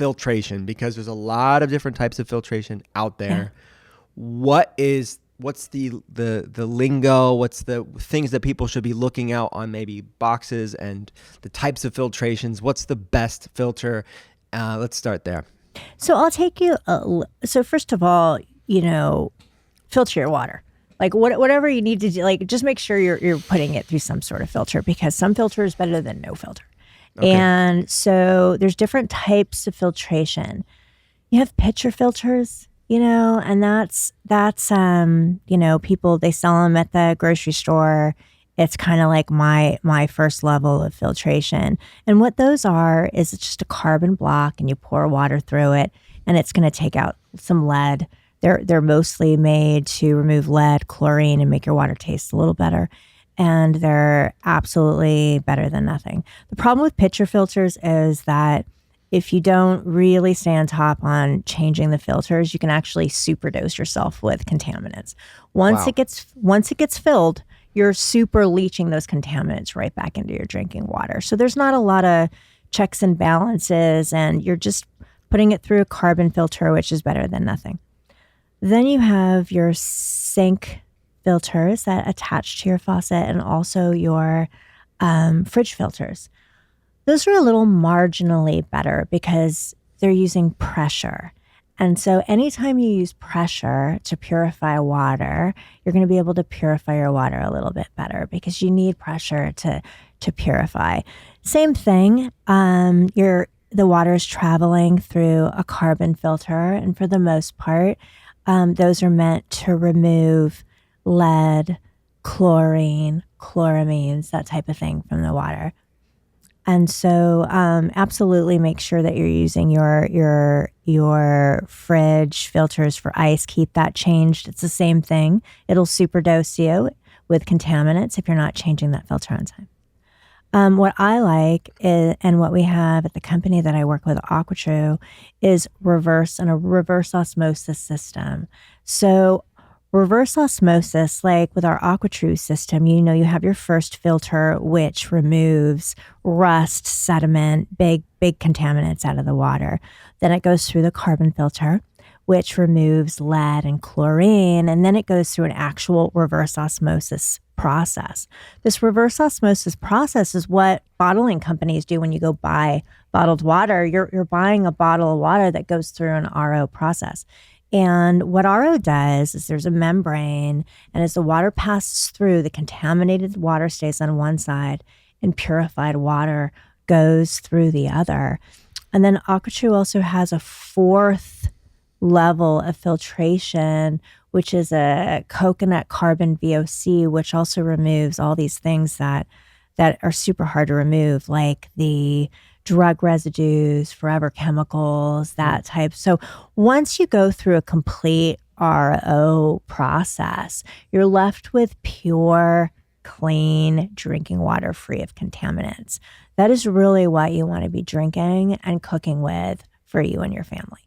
filtration, because there's a lot of different types of filtration out there. Yeah. What's the lingo? What's the things that people should be looking out on, maybe boxes and the types of filtrations? What's the best filter? Let's start there. So I'll take you. So first of all, filter your water. Like whatever you need to do, like just make sure you're putting it through some sort of filter, because some filter is better than no filter. Okay. And so there's different types of filtration. You have pitcher filters, and that's people, they sell them at the grocery store. It's kind of like my first level of filtration. And what those are is it's just a carbon block, and you pour water through it, and it's going to take out some lead. They're mostly made to remove lead, chlorine, and make your water taste a little better. And they're absolutely better than nothing. The problem with pitcher filters is that if you don't really stay on top on changing the filters, you can actually superdose yourself with contaminants. Once it gets filled, you're super leaching those contaminants right back into your drinking water. So there's not a lot of checks and balances, and you're just putting it through a carbon filter, which is better than nothing. Then you have your sink filters that attach to your faucet, and also your fridge filters. Those are a little marginally better because they're using pressure. And so anytime you use pressure to purify water, you're going to be able to purify your water a little bit better, because you need pressure to purify. Same thing, the water is traveling through a carbon filter, and for the most part, those are meant to remove lead, chlorine, chloramines, that type of thing from the water. And so absolutely make sure that you're using your fridge filters for ice. Keep that changed. It's the same thing. It'll superdose you with contaminants if you're not changing that filter on time. What I like is, and what we have at the company that I work with, AquaTrue, is a reverse osmosis system. So reverse osmosis, like with our AquaTrue system, you have your first filter, which removes rust, sediment, big contaminants out of the water. Then it goes through the carbon filter, which removes lead and chlorine, and then it goes through an actual reverse osmosis process. This reverse osmosis process is what bottling companies do when you go buy bottled water. You're buying a bottle of water that goes through an RO process. And what RO does is there's a membrane, and as the water passes through, the contaminated water stays on one side and purified water goes through the other. And then AquaTrue also has a fourth level of filtration, which is a coconut carbon VOC, which also removes all these things that are super hard to remove, like the drug residues, forever chemicals, that type. So once you go through a complete RO process, you're left with pure, clean drinking water free of contaminants. That is really what you want to be drinking and cooking with for you and your family.